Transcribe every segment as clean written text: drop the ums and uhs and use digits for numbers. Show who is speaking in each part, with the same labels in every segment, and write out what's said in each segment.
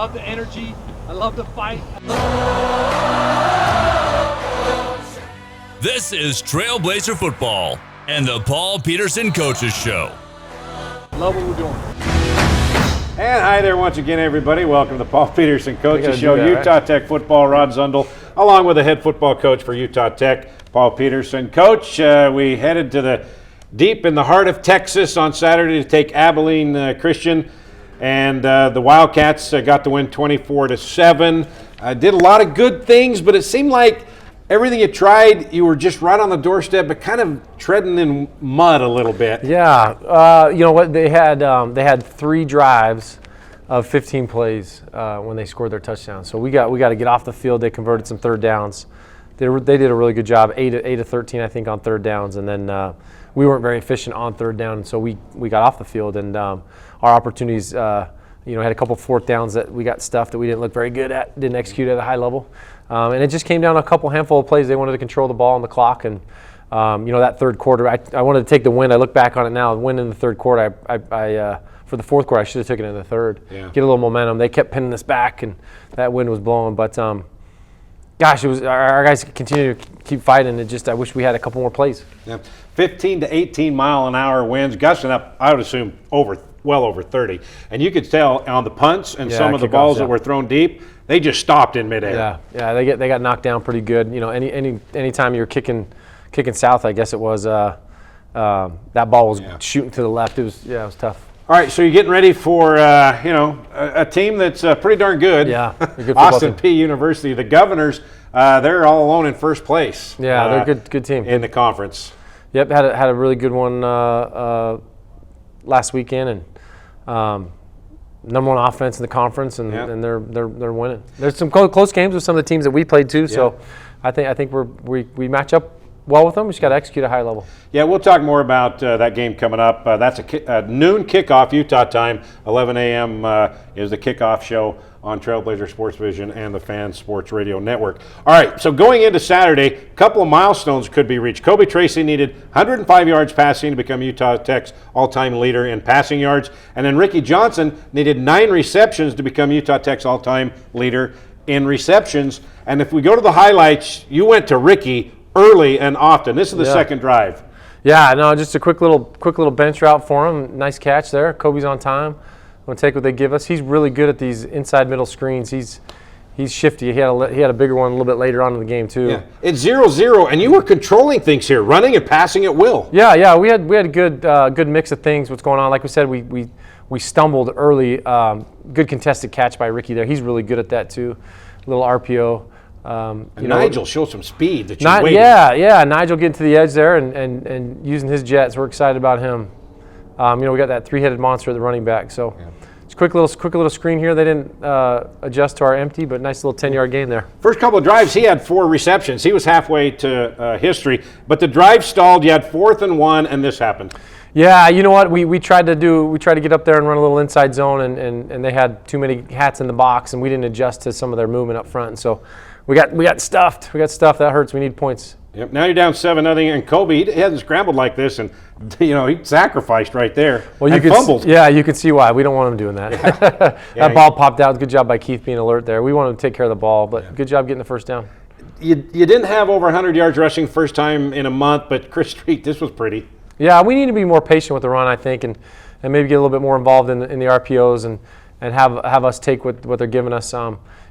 Speaker 1: love the energy. I love the fight.
Speaker 2: This is Trailblazer Football and the Paul Peterson Coaches Show.
Speaker 1: Love what we're doing.
Speaker 3: And hi there once again, everybody. Welcome to the Paul Peterson Coaches Show. Utah Tech football, Rod Zundel, along with the head football coach for Utah Tech, Paul Peterson. Coach, we headed to the deep in the heart of Texas on Saturday to take Abilene Christian, and the Wildcats got the win 24-7. Did a lot of good things, but it seemed like everything you tried, you were just right on the doorstep, but kind of treading in mud a little bit.
Speaker 4: Yeah, you know what? They had 3 drives of 15 plays when they scored their touchdown. So we got to get off the field. They converted some third downs. They did a really good job, 8 of 13, I think, on third downs, and then we weren't very efficient on third down, and so we got off the field, and our opportunities. Had a couple fourth downs that we got stuff that we didn't look very good at, didn't execute at a high level. And it just came down to a handful of plays. They wanted to control the ball on the clock. And, that third quarter, I wanted to take the win. I look back on it now, win in the third quarter. For the fourth quarter, I should have taken it in the third. Yeah. Get a little momentum. They kept pinning us back, and that wind was blowing. But, gosh, it was our guys continue to keep fighting. I wish we had a couple more plays.
Speaker 3: Yeah. 15 to 18 mile an hour winds, gusting up, I would assume, well over 30. And you could tell on the punts and some of the balls that were thrown deep, they just stopped in midair.
Speaker 4: Yeah, they got knocked down pretty good. You know, any time you're kicking south, I guess it was, that ball was shooting to the left. It was tough.
Speaker 3: All right, so you're getting ready for a team that's pretty darn good.
Speaker 4: Yeah, good
Speaker 3: Austin Peay University. The Governors, they're all alone in first place.
Speaker 4: Yeah, they're a good team
Speaker 3: in the conference.
Speaker 4: Yep, had a really good one last weekend, and number 1 offense in the conference, and they're winning. There's some close games with some of the teams that we played too. So I think we match up well with them. We just got to execute at a high level.
Speaker 3: Yeah, we'll talk more about that game coming up. That's a noon kickoff Utah time. 11 a.m. Is the kickoff show on Trailblazer Sports Vision and the Fan Sports Radio Network. All right, so going into Saturday, a couple of milestones could be reached. Kobe Tracy needed 105 yards passing to become Utah Tech's all-time leader in passing yards, and then Ricky Johnson needed 9 receptions to become Utah Tech's all-time leader in receptions. And if we go to the highlights, you went to Ricky early and often. This is the second drive.
Speaker 4: Yeah, no, just a quick little bench route for him. Nice catch there. Kobe's on time. I'm gonna take what they give us. He's really good at these inside middle screens. He's shifty. He had a bigger one a little bit later on in the game too.
Speaker 3: Yeah, it's 0-0, and you were controlling things here, running and passing at will.
Speaker 4: Yeah, we had a good mix of things. What's going on? Like we said, we stumbled early. Good contested catch by Ricky there. He's really good at that too. A little RPO.
Speaker 3: Nigel showed some speed that you waited.
Speaker 4: Yeah. Nigel getting to the edge there and using his jets. We're excited about him. We got that 3-headed monster at the running back. So it's a quick little screen here. They didn't adjust to our empty, but nice little 10-yard gain there.
Speaker 3: First couple of drives, he had 4 receptions. He was halfway to history, but the drive stalled. You had 4th and 1, and this happened.
Speaker 4: Yeah, you know what? We tried to get up there and run a little inside zone, and they had too many hats in the box, and we didn't adjust to some of their movement up front. And so we got stuffed. That hurts. We need points.
Speaker 3: Yep. Now you're down 7-0, and Kobe, he hasn't scrambled like this, and he sacrificed right there.
Speaker 4: Well, you fumbled. Yeah, you can see why. We don't want him doing that. That ball popped out. Good job by Keith being alert there. We want him to take care of the ball, but good job getting the first down.
Speaker 3: You didn't have over 100 yards rushing first time in a month, but Chris Street, this was pretty.
Speaker 4: Yeah, we need to be more patient with the run, I think, and maybe get a little bit more involved in the RPOs and have us take what they're giving us.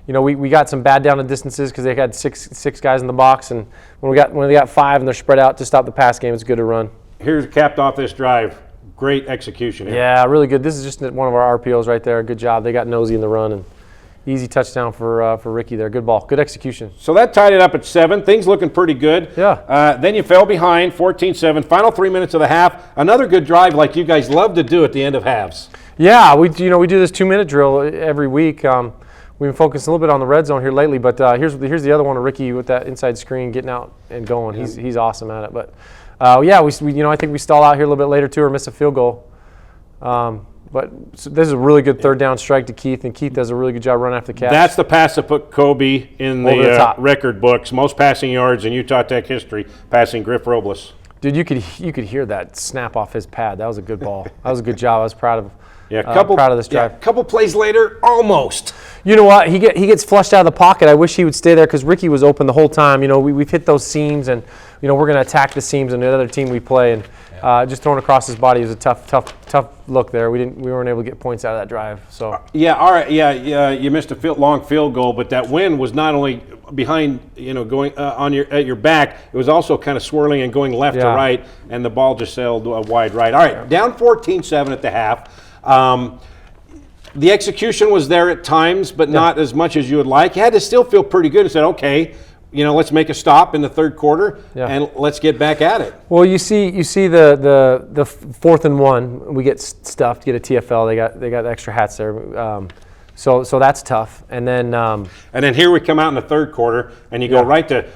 Speaker 4: We got some bad down and distances because they had six guys in the box, and when they got 5 and they're spread out to stop the pass game, it's good to run.
Speaker 3: Here's capped off this drive. Great execution here.
Speaker 4: Yeah, really good. This is just one of our RPOs right there. Good job. They got nosy in the run, and easy touchdown for Ricky there. Good ball. Good execution.
Speaker 3: So that tied it up at 7. Things looking pretty good.
Speaker 4: Yeah.
Speaker 3: Then you fell behind 14-7. Final 3 minutes of the half. Another good drive like you guys love to do at the end of halves.
Speaker 4: Yeah, we do this 2-minute drill every week. We've been focused a little bit on the red zone here lately, but here's the other one of Ricky with that inside screen getting out and going. Yeah. He's awesome at it. But I think we stall out here a little bit later too, or miss a field goal. But this is a really good third down strike to Keith, and Keith does a really good job running after the catch.
Speaker 3: That's the pass that put Kobe in the record books. Most passing yards in Utah Tech history, passing Griff Robles.
Speaker 4: Dude, you could hear that snap off his pad. That was a good ball. That was a good job. I was proud
Speaker 3: Yeah,
Speaker 4: proud of this drive.
Speaker 3: A couple plays later, almost.
Speaker 4: You know what? He gets flushed out of the pocket. I wish he would stay there because Ricky was open the whole time. You know, we've hit those seams, and we're going to attack the seams and the other team we play, and just throwing across his body was a tough look there. We weren't able to get points out of that drive. So
Speaker 3: yeah, all right, yeah. You missed a long field goal, but that wind was not only behind, going at your back. It was also kind of swirling and going left to right, and the ball just sailed wide right. All right, down 14-7 at the half. The execution was there at times, but not as much as you would like. You had to still feel pretty good and said, okay, let's make a stop in the third quarter and let's get back at it.
Speaker 4: Well, you see the 4th and 1, we get stuffed, get a TFL. They got extra hats there. So that's tough. And then
Speaker 3: here we come out in the third quarter, and you go right to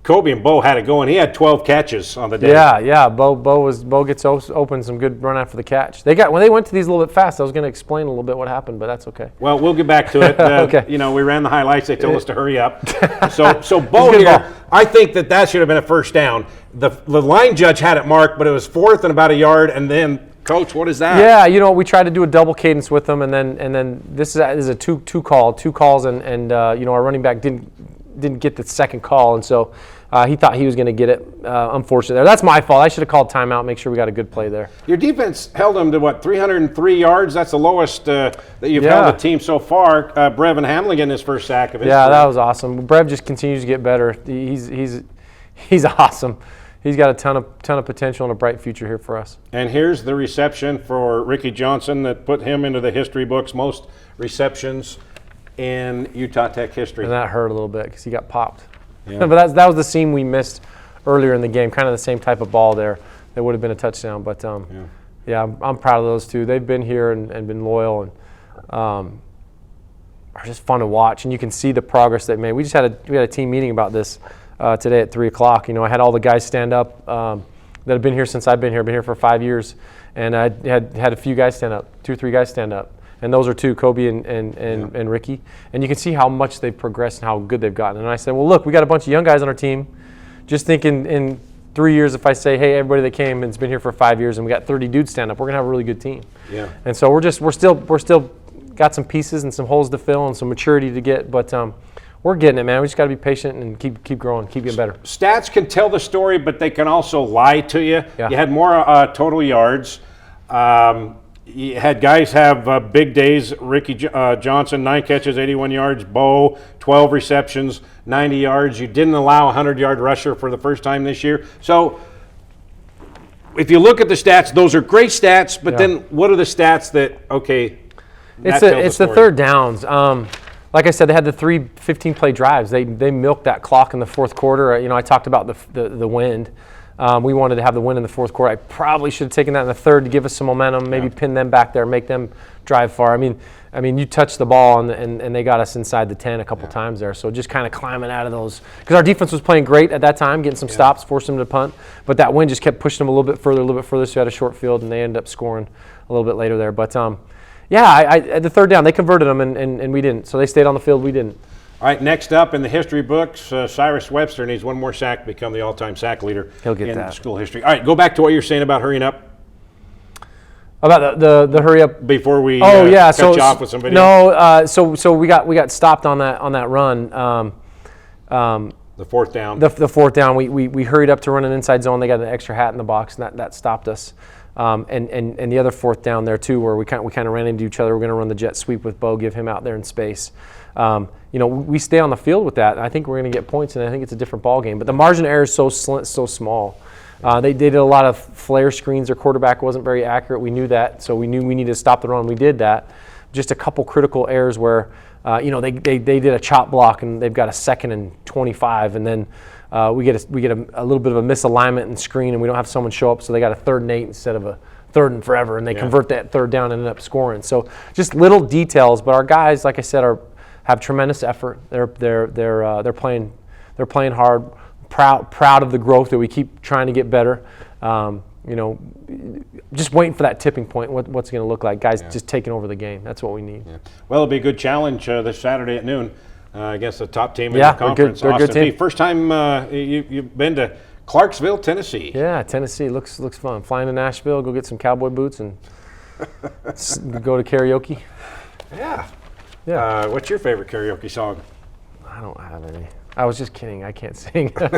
Speaker 3: Kobe, and Bo had it going. He had 12 catches on the day.
Speaker 4: Yeah. Bo gets open, some good run after the catch. When they went to these a little bit fast, I was going to explain a little bit what happened, but that's okay.
Speaker 3: Well, we'll get back to it.
Speaker 4: Okay.
Speaker 3: We ran the highlights. They told us to hurry up. So Bo here, I think that should have been a first down. The line judge had it marked, but it was 4th and about a yard, and then. Coach, what is that?
Speaker 4: Yeah, we tried to do a double cadence with them, and then this is a two calls, and our running back didn't get the second call, and so he thought he was going to get it. Unfortunately, there. That's my fault. I should have called timeout, make sure we got a good play there.
Speaker 3: Your defense held them to 303 yards. That's the lowest that you've held a team so far. Brevin Hamlin getting his first sack of his career.
Speaker 4: That was awesome. Brev just continues to get better. He's awesome. He's got a ton of potential and a bright future here for us.
Speaker 3: And here's the reception for Ricky Johnson that put him into the history books, most receptions in Utah Tech history.
Speaker 4: And that hurt a little bit because he got popped. Yeah. But that was the seam we missed earlier in the game, kind of the same type of ball there that would have been a touchdown. But I'm proud of those two. They've been here and been loyal and are just fun to watch. And you can see the progress they've made. We had a team meeting about this today at 3 o'clock. I had all the guys stand up that have been here since I've been here. Been here for 5 years, and I had a few guys stand up, 2 or 3 guys stand up, and those are two, Kobe and Ricky. And you can see how much they've progressed and how good they've gotten. And I said, well, look, we got a bunch of young guys on our team. Just thinking in 3 years, if I say, hey, everybody that came and's been here for 5 years, and we got 30 dudes stand up, we're gonna have a really good team. Yeah. And so we're still got some pieces and some holes to fill and some maturity to get, but. We're getting it, man. We just got to be patient and keep growing, keep getting better.
Speaker 3: Stats can tell the story, but they can also lie to you. Yeah. You had more total yards. You had guys have big days. Ricky Johnson, 9 catches, 81 yards. Bo, 12 receptions, 90 yards. You didn't allow a 100-yard rusher for the first time this year. So if you look at the stats, those are great stats, but then what are the stats that, okay,
Speaker 4: it's the third downs. Like I said, they had the 3 15-play drives. They milked that clock in the fourth quarter. I talked about the wind. We wanted to have the win in the fourth quarter. I probably should have taken that in the third to give us some momentum, maybe pin them back there, make them drive far. I mean, you touched the ball and they got us inside the 10 a couple times there. So just kind of climbing out of those. Because our defense was playing great at that time, getting some stops, forced them to punt. But that wind just kept pushing them a little bit further, so we had a short field, and they ended up scoring a little bit later there. But, at the third down, they converted them, and we didn't. So they stayed on the field, we didn't.
Speaker 3: All right, next up in the history books, Cyrus Webster needs one more sack to become the all-time sack leader in school history. All right, go back to what you're saying about hurrying up.
Speaker 4: About the hurry up
Speaker 3: before we cut you off with somebody.
Speaker 4: No, so we got stopped on that run.
Speaker 3: The fourth down.
Speaker 4: The fourth down, we hurried up to run an inside zone. They got an extra hat in the box, and that stopped us. And the other fourth down there too, where we kind of ran into each other. We're going to run the jet sweep with Bo, give him out there in space. We stay on the field with that. And I think we're going to get points, and I think it's a different ball game. But the margin of error is so small. They did a lot of flare screens. Their quarterback wasn't very accurate. We knew that, so we knew we needed to stop the run. We did that. Just a couple critical errors where they did a chop block, and they've got a 2nd and 25, and then. We get a little bit of a misalignment and screen, and we don't have someone show up, so they got a 3rd and 8 instead of a 3rd and forever, and they convert that 3rd down and end up scoring. So just little details, but our guys, like I said, have tremendous effort. They're playing hard. Proud of the growth that we keep trying to get better. Just waiting for that tipping point. What's it going to look like? Guys just taking over the game. That's what we need. Yeah.
Speaker 3: Well, it'll be a good challenge this Saturday at noon. Against the top team in the conference,
Speaker 4: they're
Speaker 3: Austin
Speaker 4: good team.
Speaker 3: First time you've been to Clarksville, Tennessee.
Speaker 4: Yeah, Tennessee looks fun. Flying to Nashville, go get some cowboy boots and Go to karaoke.
Speaker 3: Yeah.
Speaker 4: Yeah.
Speaker 3: What's your favorite karaoke song?
Speaker 4: I don't have any. I was just kidding. I can't sing.
Speaker 3: All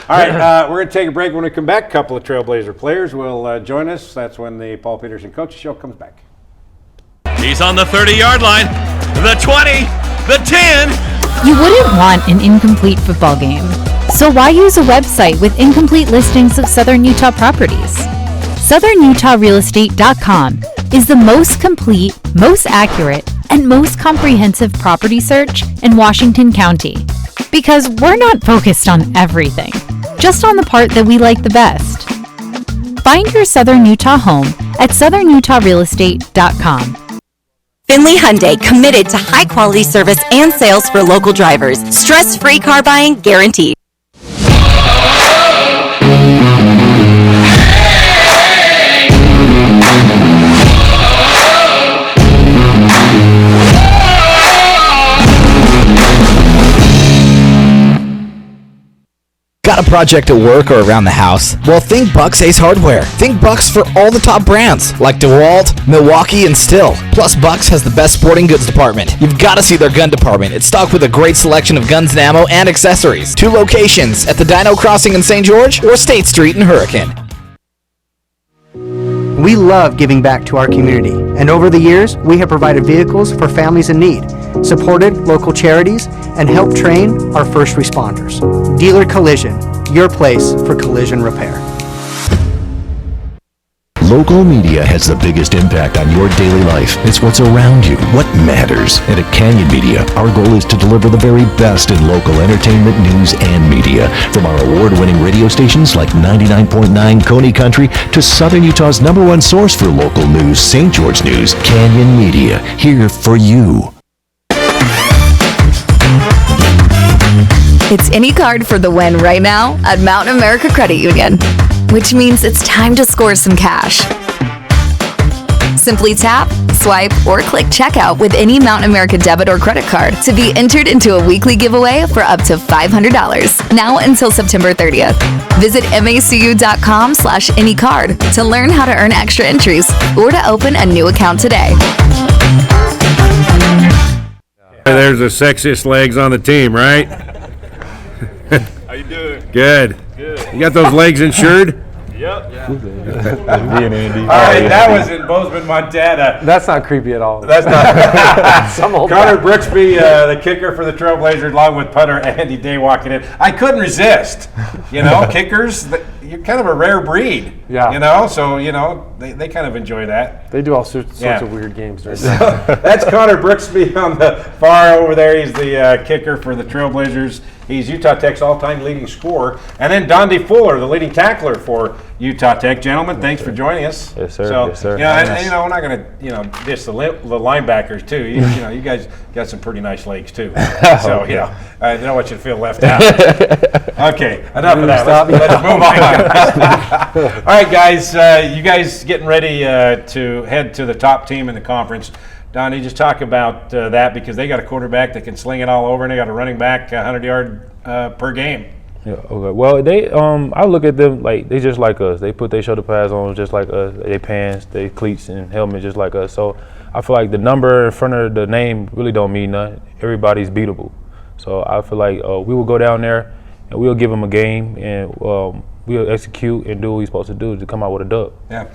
Speaker 3: right, we're going to take a break. When we come back, a couple of Trailblazer players will join us. That's when the Paul Peterson Coaches Show comes back.
Speaker 2: He's on the 30-yard line, the 20, the 10.
Speaker 5: You wouldn't want an incomplete football game. So why use a website with incomplete listings of Southern Utah properties? SouthernUtahRealEstate.com is the most complete, most accurate, and most comprehensive property search in Washington County. Because we're not focused on everything, just on the part that we like the best. Find your Southern Utah home at SouthernUtahRealEstate.com.
Speaker 6: Finley Hyundai, committed to high-quality service and sales for local drivers. Stress-free car buying guaranteed.
Speaker 7: Got a project at work or around the house? Well, think Bucks Ace Hardware. Think Bucks for all the top brands like DeWalt, Milwaukee, and Stihl. Plus, Bucks has the best sporting goods department. You've got to see their gun department. It's stocked with a great selection of guns and ammo and accessories. 2 locations at the Dino Crossing in St. George or State Street in Hurricane.
Speaker 8: We love giving back to our community, and over the years, we have provided vehicles for families in need, supported local charities, and helped train our first responders. Dealer Collision, your place for collision repair.
Speaker 9: Local media has the biggest impact on your daily life. It's what's around you, what matters. And at Canyon Media, our goal is to deliver the very best in local entertainment, news, and media. From our award-winning radio stations like 99.9 Coney Country to Southern Utah's #1 source for local news, St. George News, Canyon Media, here for you.
Speaker 6: It's any card for the win right now at Mountain America Credit Union, which means it's time to score some cash. Simply tap, swipe, or click checkout with any Mountain America debit or credit card to be entered into a weekly giveaway for up to $500, now until September 30th. Visit macu.com/anycard to learn how to earn extra entries or to open a new account today.
Speaker 3: There's the sexiest legs on the team, right?
Speaker 1: How you doing?
Speaker 3: Good.
Speaker 1: Good.
Speaker 3: You got those legs insured?
Speaker 1: Yep.
Speaker 3: All right, that was in Bozeman, Montana.
Speaker 4: That's not creepy at all.
Speaker 3: That's not.
Speaker 4: Some old
Speaker 3: Connor
Speaker 4: guy.
Speaker 3: Brooksby, the kicker for the Trailblazers, along with punter Andy Day walking in. I couldn't resist. You know, kickers, you're kind of a rare breed.
Speaker 4: Yeah.
Speaker 3: You know, so, you know, they kind of enjoy that.
Speaker 4: They do all sorts
Speaker 3: Yeah.
Speaker 4: of weird games during
Speaker 3: That's Connor Brooksby on the far over there. He's the kicker for the Trailblazers. He's Utah Tech's all-time leading scorer. And then Dondi Fuller, the leading tackler for Utah Tech. Gentlemen, thanks for joining us.
Speaker 10: Yes, sir.
Speaker 3: So,
Speaker 10: Yes, sir.
Speaker 3: You know, and, you know, we're not going to, you know, diss the linebackers, too. You know, you guys got some pretty nice legs, too. So, you know, I don't want you to feel left out. Okay, enough of that. Let's move on. All right, guys, you guys getting ready to head to the top team in the conference. Donnie, just talk about that, because they got a quarterback that can sling it all over, and they got a running back 100-yard per game.
Speaker 10: Yeah, okay. Well, they I look at them like they just like us. They put their shoulder pads on just like us. They pants, they cleats and helmet just like us. So I feel like the number in front of the name really don't mean nothing. Everybody's beatable. So I feel like we will go down there and we'll give them a game, and we'll execute and do what we're supposed to do to come out with a dub.
Speaker 3: Yeah.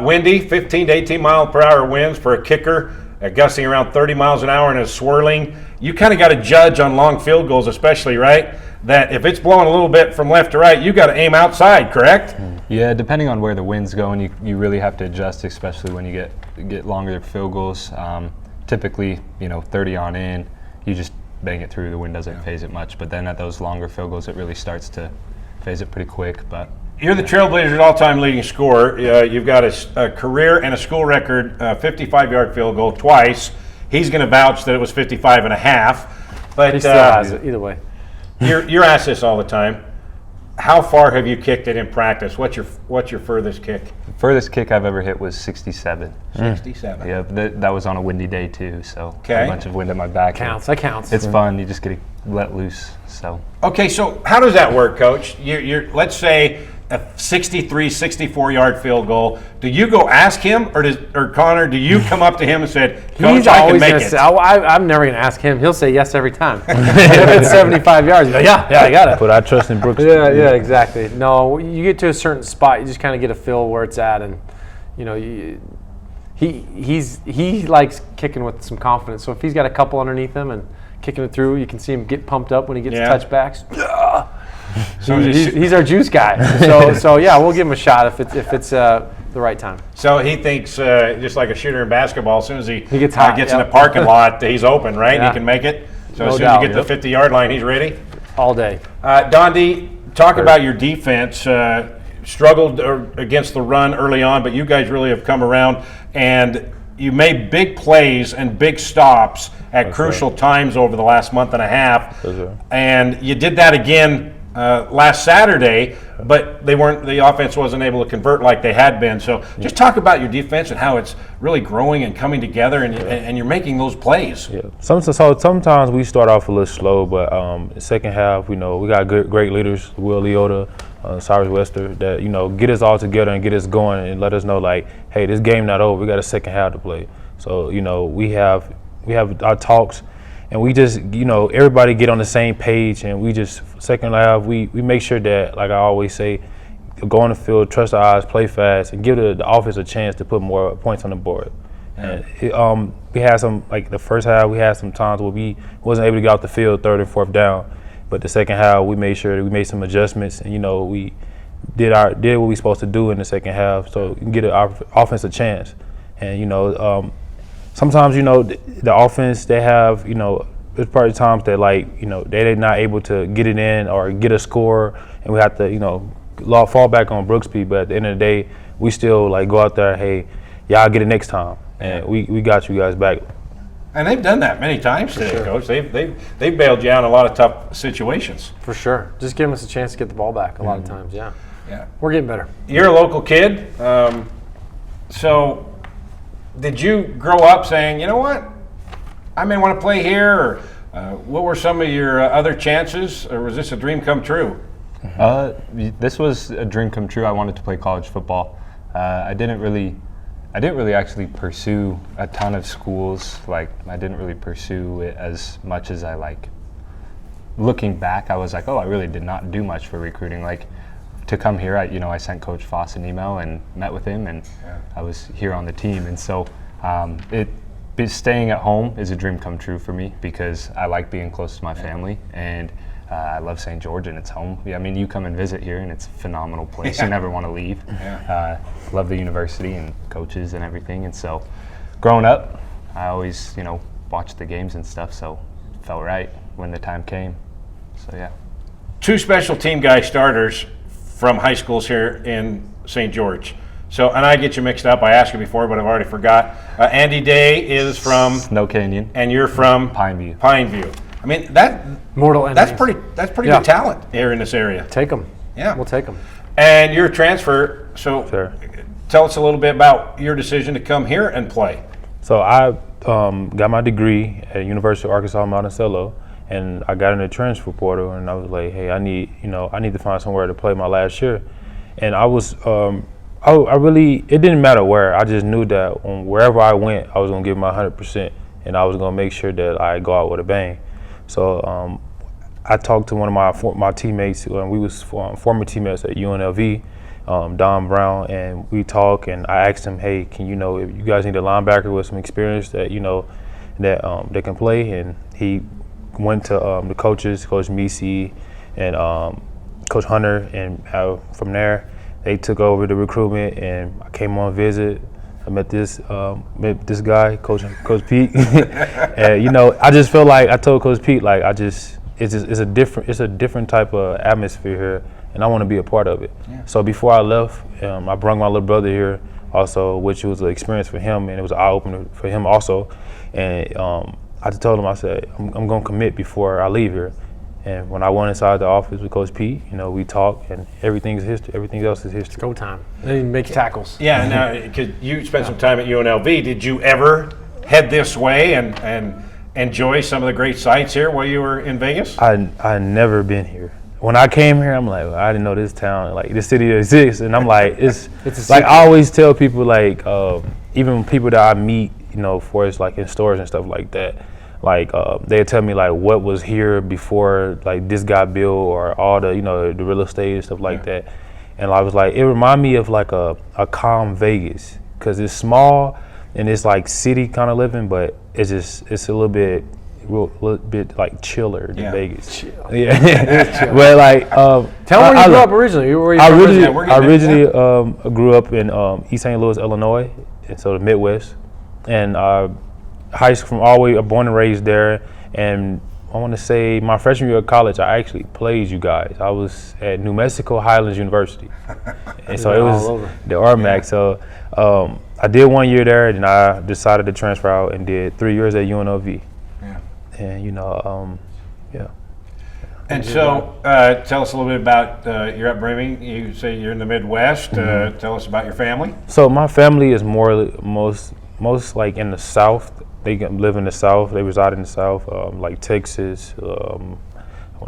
Speaker 3: Windy, 15 to 18 mile per hour winds for a kicker, gusting around 30 miles an hour and is swirling. You kind of got to judge on long field goals, especially, right? That if it's blowing a little bit from left to right, you got to aim outside, correct?
Speaker 11: Yeah, depending on where the wind's going, you really have to adjust, especially when you get longer field goals. Typically, 30 on in, you just bang it through. The wind doesn't phase it much, but then at those longer field goals, it really starts to phase it pretty quick. But
Speaker 3: you're the Trailblazers' all-time leading scorer. You've got a career and a school record 55-yard field goal twice. He's going to vouch that it was 55 and a half. But
Speaker 4: he still has it either way.
Speaker 3: You're asked this all the time. How far have you kicked it in practice? What's your furthest kick?
Speaker 11: The furthest kick I've ever hit was 67.
Speaker 3: 67.
Speaker 11: Yeah, that was on a windy day too, so
Speaker 3: okay.
Speaker 11: A bunch of wind at my back.
Speaker 4: That counts.
Speaker 11: It's fun. You just get let loose. So.
Speaker 3: Okay, so how does that work, Coach? You're let's say a 63, 64-yard field goal. Do you go ask him, or Connor, do you come up to him and say, Coach,
Speaker 4: He's
Speaker 3: I can
Speaker 4: always
Speaker 3: make
Speaker 4: going
Speaker 3: it?
Speaker 4: to say, I'm never going to ask him. He'll say yes every time. If it's 75 yards, you go, yeah, I got it.
Speaker 10: But I trust in Brooks.
Speaker 4: Yeah, exactly. No, you get to a certain spot, you just kind of get a feel where it's at, and he likes kicking with some confidence. So if he's got a couple underneath him and kicking it through, you can see him get pumped up when he gets touchbacks. So he's our juice guy. So yeah, we'll give him a shot if it's the right time.
Speaker 3: So he thinks just like a shooter in basketball, as soon as he
Speaker 4: gets hot,
Speaker 3: gets in the parking lot, he's open, right?
Speaker 4: Yeah.
Speaker 3: He can make it. So
Speaker 4: No
Speaker 3: as soon
Speaker 4: doubt,
Speaker 3: as you get to the 50-yard line, he's ready.
Speaker 4: All day.
Speaker 3: Dondi, talk about your defense. Struggled against the run early on, but you guys really have come around, and you made big plays and big stops at crucial times over the last month and a half. And you did that again last Saturday, but the offense wasn't able to convert like they had been. So just talk about your defense and how it's really growing and coming together, and you're making those plays.
Speaker 10: Yeah. Sometimes we start off a little slow, but the second half, we got great leaders, Will Leota, Cyrus Wester, that get us all together and get us going and let us know, like, hey, this game not over. We got a second half to play. So we have our talks, and we just everybody get on the same page, and we just second half we make sure that, like I always say, go on the field, trust our eyes, play fast, and give the offense a chance to put more points on the board. And we had some, like the first half, we had some times where we wasn't able to get off the field third and fourth down. But the second half, we made sure that we made some adjustments, and we did what we were supposed to do in the second half, so we can get our offense a chance. And sometimes the offense, they have there's probably times that they're not able to get it in or get a score, and we have to fall back on Brooksby. But at the end of the day, we still go out there, hey, y'all get it next time, and we got you guys back.
Speaker 3: And they've done that many times today, Coach. They've bailed you out in a lot of tough situations.
Speaker 4: For sure. Just giving us a chance to get the ball back a lot of times, yeah. We're getting better.
Speaker 3: You're a local kid. So did you grow up saying, you know what, I may want to play here? Or what were some of your other chances? Or was this a dream come true?
Speaker 11: This was a dream come true. I wanted to play college football. I didn't really actually pursue a ton of schools. I didn't really pursue it as much as I like. Looking back, I was like, oh, I really did not do much for recruiting. To come here, I sent Coach Foss an email and met with him, and I was here on the team. And so staying at home is a dream come true for me, because I like being close to my family, and I love St. George, and it's home. Yeah, I mean, you come and visit here, and it's a phenomenal place. You never want to leave. Love the university and coaches and everything. And so, growing up, I always, watched the games and stuff. So, it felt right when the time came. So, yeah.
Speaker 3: Two special team guy starters from high schools here in St. George. So, and I get you mixed up. I asked you before, but I've already forgot. Andy Day is from
Speaker 11: Snow Canyon,
Speaker 3: and you're from
Speaker 11: Pineview.
Speaker 3: I mean, that's pretty good talent here in this area.
Speaker 4: Take them.
Speaker 3: Yeah,
Speaker 4: we'll take them.
Speaker 3: And your transfer. So, tell us a little bit about your decision to come here and play.
Speaker 10: So I got my degree at University of Arkansas Monticello, and I got in the transfer portal, and I was like, hey, I need to find somewhere to play my last year. And I was it didn't matter where. I just knew that wherever I went, I was gonna give my 100%, and I was gonna make sure that I go out with a bang. So I talked to one of my teammates, and we was former teammates at UNLV, Don Brown, and we talked, and I asked him, hey, if you guys need a linebacker with some experience that that can play, and he went to the coaches, Coach Misi and Coach Hunter, and from there they took over the recruitment, and I came on visit. I met this guy, Coach Pete, and I just felt like I told Coach Pete, it's a different type of atmosphere here, and I want to be a part of it. Yeah. So before I left, I brought my little brother here also, which was an experience for him, and it was an eye opener for him also. And I just told him, I said, I'm going to commit before I leave here. And when I went inside the office with Coach Pete, we talked, and everything is history. Everything else is history.
Speaker 4: It's go time. Then you make tackles.
Speaker 3: Yeah, now, because you spent some time at UNLV, did you ever head this way and enjoy some of the great sights here while you were in Vegas?
Speaker 10: I never been here. when I came here, I'm like, well, I didn't know this town, like this city exists, and I'm like, it's
Speaker 4: It's a
Speaker 10: like
Speaker 4: city.
Speaker 10: I always tell people, like even people that I meet, for us like in stores and stuff like that, like they tell me like what was here before like this got built or all the the real estate and stuff like that, and I was like, it reminded me of like a calm Vegas, because it's small and it's like city kind of living, but it's a little bit like chiller than Vegas. Yeah, but like
Speaker 4: Tell me where you grew up originally. Where you
Speaker 10: I
Speaker 4: from
Speaker 10: originally grew up in East St. Louis, Illinois, and so the Midwest, and high school from all the way, born and raised there. And I want to say my freshman year of college, I actually played you guys. I was at New Mexico Highlands University, and so it was the RMAC. So I did 1 year there, and I decided to transfer out and did 3 years at UNLV. And yeah.
Speaker 3: And so, tell us a little bit about your upbringing. You say you're in the Midwest. Tell us about your family.
Speaker 10: So my family is most like in the South. They live in the South. They reside in the South, like Texas,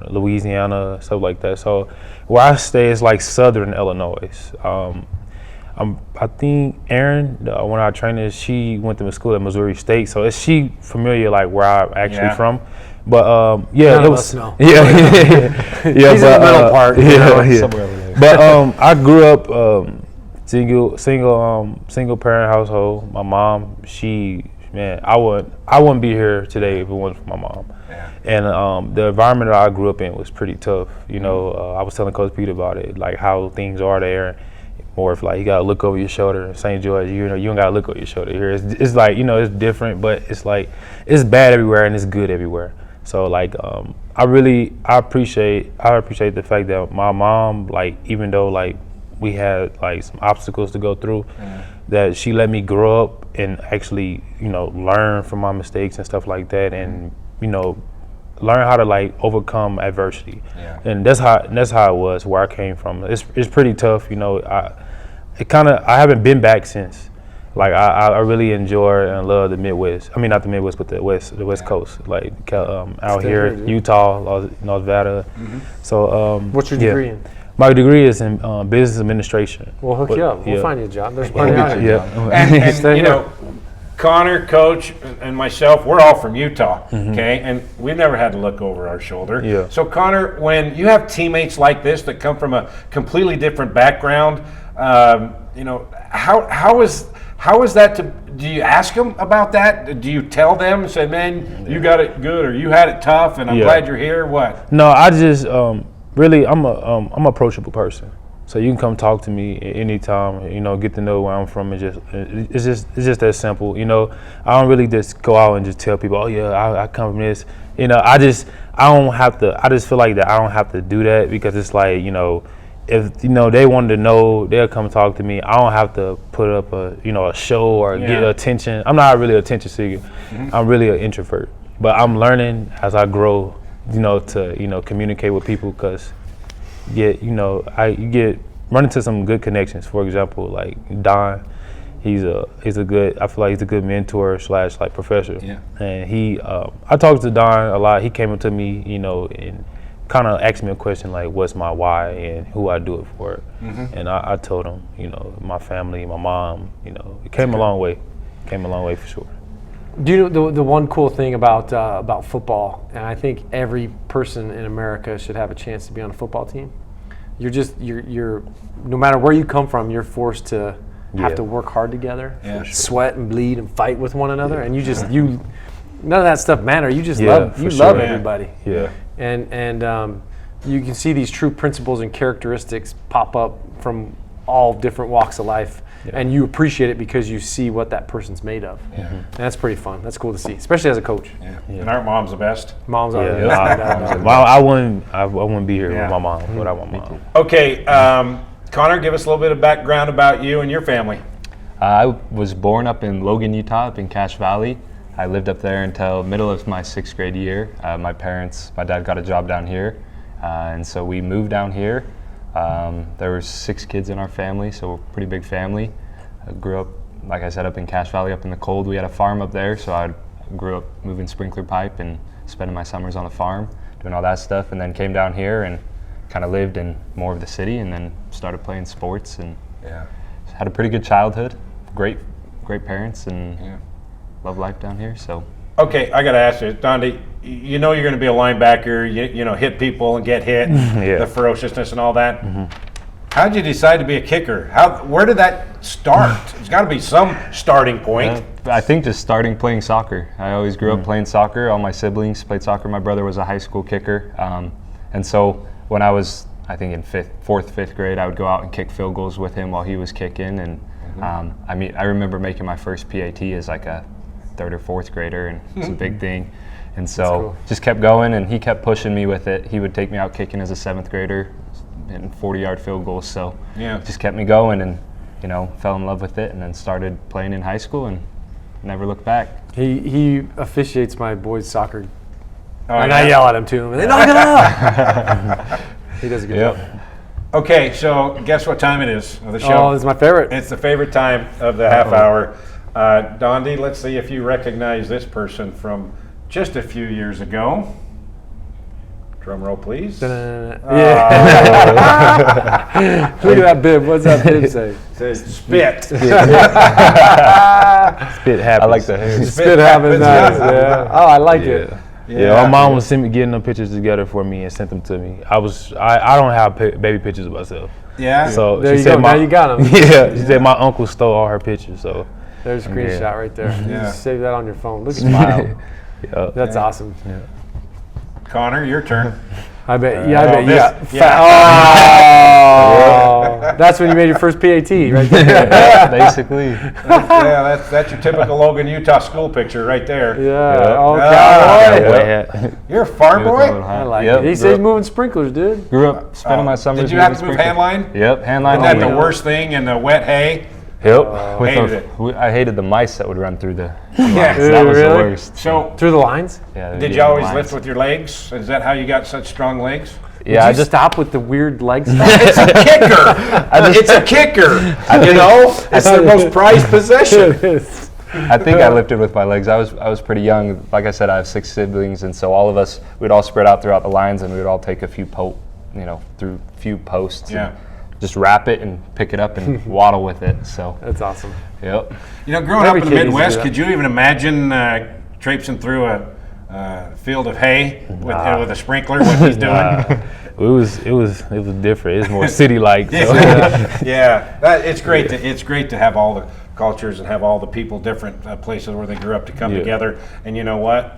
Speaker 10: Louisiana, stuff like that. So where I stay is like Southern Illinois. I think Erin, one of our trainers, she went to school at Missouri State. So is she familiar like where I'm actually from? But
Speaker 4: None
Speaker 10: it
Speaker 4: of
Speaker 10: was
Speaker 4: us know.
Speaker 10: yeah.
Speaker 4: He's in the middle part.
Speaker 10: Somewhere over there. But I grew up single parent household. My mom, I wouldn't be here today if it wasn't for my mom. And the environment that I grew up in was pretty tough. I was telling Coach Pete about it, like how things are there. More if like you gotta look over your shoulder. In St. George, you don't gotta look over your shoulder. Here, it's like it's different, but it's like it's bad everywhere and it's good everywhere. So like I appreciate the fact that my mom, like even though like we had like some obstacles to go through, that she let me grow up and actually learn from my mistakes and stuff like that, and learn how to like overcome adversity. And that's how it was where I came from. It's pretty tough. I haven't been back since. Like I really enjoy and love the Midwest. I mean, not the Midwest, but the West Coast. Like out here, Utah, Las Nevada. So
Speaker 4: what's your degree in?
Speaker 10: My degree is in business administration.
Speaker 4: We'll hook you up. We'll
Speaker 10: Yeah.
Speaker 4: find you a job. There's plenty out here.
Speaker 10: Yeah.
Speaker 3: And Connor, Coach, and myself, we're all from Utah, okay? And we've never had to look over our shoulder.
Speaker 10: Yeah.
Speaker 3: So, Connor, when you have teammates like this that come from a completely different background, how is that do you ask them about that? Do you tell them and say, man, you got it good, or you had it tough, and I'm glad you're here? What?
Speaker 10: No, I just really I'm an approachable person. So you can come talk to me anytime, get to know where I'm from. It's just that simple, I don't really just go out and just tell people, oh yeah, I come from this. I just feel like that I don't have to do that, because it's like, if they wanted to know, they'll come talk to me. I don't have to put up a show or get attention. I'm not really an attention seeker. I'm really an introvert. But I'm learning as I grow, to communicate with people, because you get run into some good connections. For example, like Don, he's a good, I feel like he's a good mentor / like professor. Yeah. And I talked to Don a lot. He came up to me, and kind of asked me a question like, what's my why and who I do it for. And I told him, my family, my mom, it came a long way. Came a long way for sure.
Speaker 4: Do you know the one cool thing about football, and I think every person in America should have a chance to be on a football team? You're no matter where you come from, you're forced to have to work hard together, sweat and bleed and fight with one another, and none of that stuff matters. You just love everybody.
Speaker 10: Yeah.
Speaker 4: And you can see these true principles and characteristics pop up from all different walks of life. And you appreciate it because you see what that person's made of. And that's pretty fun. That's cool to see, especially as a coach.
Speaker 3: And our mom's the best.
Speaker 4: Mom's are the best.
Speaker 10: I wouldn't be here with my mom without my mom.
Speaker 3: Okay, Connor, give us a little bit of background about you and your family.
Speaker 11: I was born up in Logan, Utah, up in Cache Valley. I lived up there until middle of my 6th grade year. My dad got a job down here, and so we moved down here. There were 6 kids in our family, so we're a pretty big family. I grew up, like I said, up in Cache Valley, up in the cold. We had a farm up there, so I grew up moving sprinkler pipe and spending my summers on the farm, doing all that stuff, and then came down here and kind of lived in more of the city, and then started playing sports, and
Speaker 3: Yeah.
Speaker 11: had a pretty good childhood. Great parents, and love life down here. So.
Speaker 3: Okay, I got to ask you, Dondi, you know you're going to be a linebacker, you know, hit people and get hit, the ferociousness and all that. How'd you decide to be a kicker? Where did that start? There's got to be some starting point.
Speaker 11: I think just starting playing soccer. I always grew up playing soccer. All my siblings played soccer. My brother was a high school kicker. And so when I was, I think in fourth, fifth grade, I would go out and kick field goals with him while he was kicking. And I remember making my first PAT as like a third or fourth grader, and it's a big thing. And so just kept going, and he kept pushing me with it. He would take me out kicking as a seventh grader, hitting 40-yard field goals. So just kept me going, and fell in love with it, and then started playing in high school and never looked back.
Speaker 4: He officiates my boys' soccer. And
Speaker 3: yeah?
Speaker 4: I yell at him too. And they knock it out. He does a good job.
Speaker 3: Okay, so guess what time it is of the show?
Speaker 4: Oh, it's my favorite.
Speaker 3: It's the favorite time of the half hour. Dondi, let's see if you recognize this person from just a few years ago. Drum roll, please.
Speaker 4: Yeah. Look at that bib. What's that bib say?
Speaker 3: It says spit.
Speaker 10: Spit happens.
Speaker 11: I like the hair.
Speaker 4: Spit happens. Yeah. Oh, I like it.
Speaker 10: Yeah, my mom was getting them pictures together for me and sent them to me. I don't have baby pictures of myself.
Speaker 3: Yeah.
Speaker 10: So
Speaker 4: there
Speaker 10: she
Speaker 4: you
Speaker 10: said
Speaker 4: go. Now you got them.
Speaker 10: Yeah. She said my uncle stole all her pictures. So
Speaker 4: there's a screenshot right there.
Speaker 3: Yeah.
Speaker 4: Just save that on your phone. Look at smile. That's awesome.
Speaker 10: Yeah.
Speaker 3: Connor, your turn.
Speaker 4: I bet. Yeah, I bet.
Speaker 3: Yeah.
Speaker 4: That's when you made your first PAT, right there.
Speaker 11: Basically.
Speaker 3: That's your typical Logan, Utah school picture right there.
Speaker 4: Yeah.
Speaker 3: Cowboy. You're a farm boy?
Speaker 4: I like it. He says moving sprinklers, dude.
Speaker 11: Grew up spending my summers.
Speaker 3: Did you have to move hand line?
Speaker 11: Yep, hand line.
Speaker 3: Isn't that the worst thing in the wet hay?
Speaker 11: Yep. I hated the mice that would run through the lines. That was the worst.
Speaker 3: So
Speaker 4: through the lines?
Speaker 11: Yeah.
Speaker 3: Did you always lift with your legs? Is that how you got such strong legs?
Speaker 11: Yeah,
Speaker 4: I just stop with the weird leg stuff.
Speaker 3: It's a kicker. It's a kicker. It's the most prized possession.
Speaker 11: I think I lifted with my legs. I was pretty young. Like I said, I have 6 siblings, and so all of us, we'd all spread out throughout the lines, and we would all take a few through a few posts.
Speaker 3: Yeah.
Speaker 11: Just wrap it and pick it up and waddle with it. So
Speaker 4: that's awesome.
Speaker 11: Yep.
Speaker 3: Growing up in the Midwest, could you even imagine traipsing through a field of hay with a sprinkler? What he's doing?
Speaker 10: It was different. It was more city-like. So.
Speaker 3: It's great. It's great to have all the cultures and have all the people, different places where they grew up to come together. And you know what?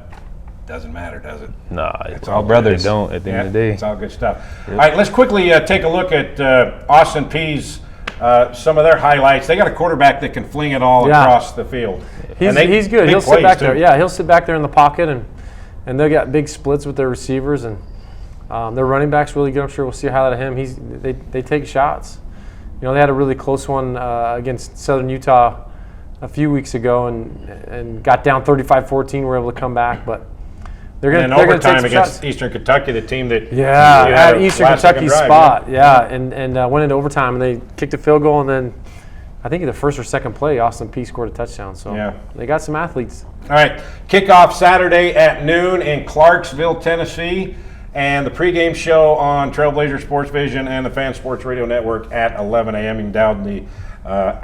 Speaker 3: Doesn't matter, does it?
Speaker 10: Nah,
Speaker 3: it's all
Speaker 10: brothers. They don't at the end of the day.
Speaker 3: It's all good stuff. All right, let's quickly take a look at Austin Peay's some of their highlights. They got a quarterback that can fling it all across the field.
Speaker 4: He's good. He'll sit back there. Yeah, he'll sit back there in the pocket, and they got big splits with their receivers, and their running back's really good. I'm sure we'll see a highlight of him. They take shots. They had a really close one against Southern Utah a few weeks ago, and got down 35-14. Were able to come back, but. They're going to
Speaker 3: overtime against Eastern Kentucky, the team that
Speaker 4: at Eastern Kentucky's spot, and went into overtime, and they kicked a field goal, and then I think in the first or second play, Austin Peay scored a touchdown. So they got some athletes.
Speaker 3: All right, kickoff Saturday at noon in Clarksville, Tennessee, and the pregame show on Trailblazer Sports Vision and the Fan Sports Radio Network at 11 a.m. You can download the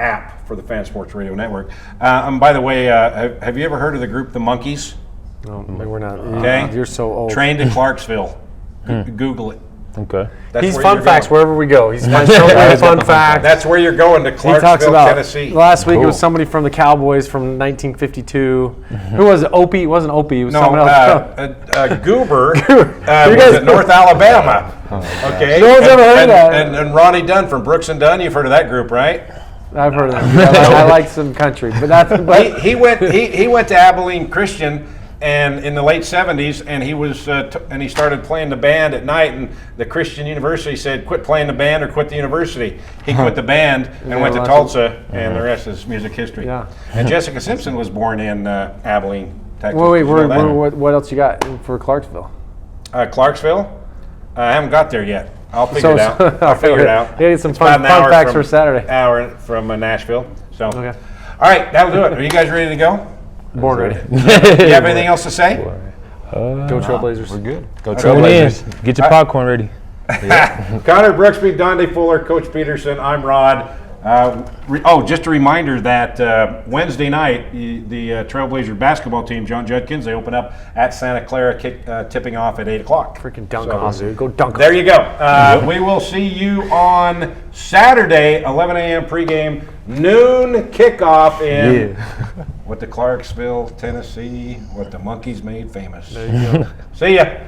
Speaker 3: app for the Fan Sports Radio Network. By the way, have you ever heard of the group The Monkees?
Speaker 4: No, we're not.
Speaker 3: Okay.
Speaker 4: You're so old.
Speaker 3: Trained in Clarksville. Google it.
Speaker 10: Okay.
Speaker 4: He's fun facts wherever we go. He's fun facts.
Speaker 3: That's where you're going, to Clarksville, Tennessee.
Speaker 4: Last week it was somebody from the Cowboys from 1952. Who was it? Opie? It wasn't Opie. It was someone else.
Speaker 3: Goober was at North Alabama. Okay.
Speaker 4: No one's ever heard of that.
Speaker 3: And Ronnie Dunn from Brooks and Dunn. You've heard of that group, right?
Speaker 4: I've heard of that. I like some country, but
Speaker 3: he went to Abilene Christian. And in the late 70s, and he was and he started playing the band at night, and the Christian University said, quit playing the band or quit the university. He quit the band and went to Tulsa, and the rest is music history.
Speaker 4: Yeah.
Speaker 3: And Jessica Simpson was born in Abilene, Texas.
Speaker 4: Wait, what else you got for Clarksville?
Speaker 3: Clarksville? I haven't got there yet. I'll figure it out.
Speaker 4: I'll figure it out. Yeah, get some fun facts for Saturday.
Speaker 3: Hour from Nashville. So,
Speaker 4: okay.
Speaker 3: All right, that'll do it. Are you guys ready to go?
Speaker 4: Born ready.
Speaker 3: Do you have anything else to say?
Speaker 4: Go Trailblazers.
Speaker 11: We're good. Go
Speaker 10: Tune in.
Speaker 11: Trailblazers.
Speaker 10: Get your popcorn ready.
Speaker 3: Connor Brooksby, Donde Fuller, Coach Peterson. I'm Rod. Just a reminder that Wednesday night, the Trailblazer basketball team, John Judkins, they open up at Santa Clara, tipping off at 8 o'clock.
Speaker 4: Freaking dunk on, dude. Go dunk on.
Speaker 3: There you go. We will see you on Saturday, 11 a.m. pregame, noon kickoff in what the Clarksville, Tennessee, what the Monkeys made famous.
Speaker 4: There you go.
Speaker 3: See ya.